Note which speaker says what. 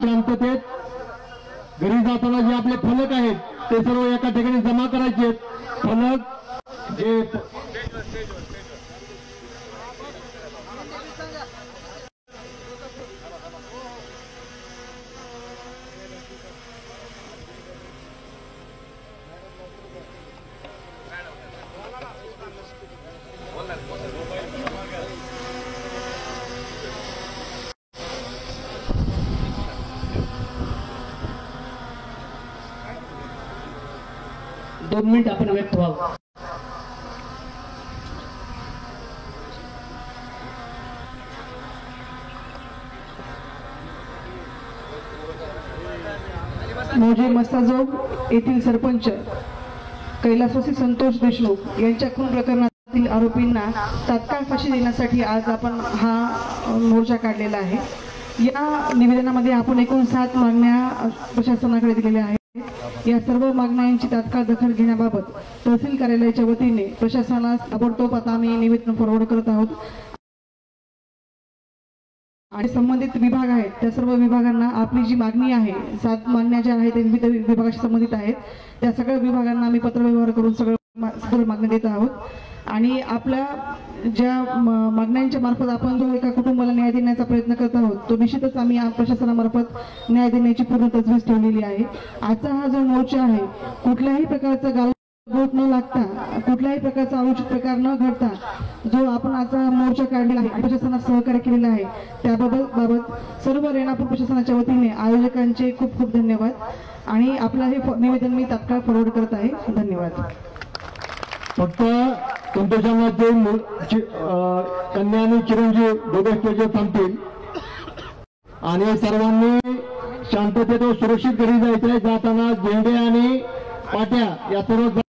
Speaker 1: शांततेत घरी जाताना जे आपले फलक आहेत ते सर्व एका ठिकाणी जमा करायचे आहेत। फलक जे
Speaker 2: दोन मिनिट आपण व्यक्त व्हावं।
Speaker 3: मौजे मस्ताजोग येथील सरपंच कैलासवासी संतोष देशमुख यांच्या खून प्रकरणातील आरोपींना तात्काळ फाशी देण्यासाठी आज आपण हा मोर्चा काढलेला आहे। या निवेदनामध्ये आपण एकूण 7 मागण्या प्रशासनाकडे दिलेल्या आहेत। या सर्व मागण्यांची तात्काळ दखल घेण्याबाबत तहसील कार्यालयाच्या वतीने प्रशासनास ताबडतोब आता आम्ही निवेदन फॉरवर्ड करत आहोत आणि संबंधित विभाग आहेत त्या सर्व विभागांना आपली जी मागणी आहे 7 मागण्या ज्या आहेत विविध विभागाशी संबंधित आहेत त्या सगळ्या विभागांना आम्ही पत्रव्यवहार करून सगळं मागणी देत आहोत आणि आपल्या ज्या मागण्यांच्या मार्फत आपण जो एका कुटुंबाला न्याय देण्याचा प्रयत्न करत आहोत तो निश्चितच आम्ही प्रशासनामार्फत न्याय देण्याची पूर्ण तजवीज ठेवलेली आहे। आजचा हा जो मोर्चा आहे कुठल्याही प्रकारचा गालबोट न लागता कुठल्याही प्रकारचा अनुचित प्रकार न घडता जो आपण आजचा मोर्चा काढलेला आहे प्रशासनास सहकार्य केलेलं आहे त्याबाबत सर्व रेणापूर प्रशासनाच्या वतीने आयोजकांचे खूप खूप धन्यवाद आणि आपलं हे निवेदन मी तात्काळ फॉरवर्ड करत आहे। धन्यवाद।
Speaker 1: फक्त तुमच्या मध्ये कन्या आणि चिरंजीव दोघे स्टेजवर थांबतील आणि सर्वांनी शांततेत व सुरक्षित घरी जायचंय। जाताना झेंडे आणि पाट्या या सर्व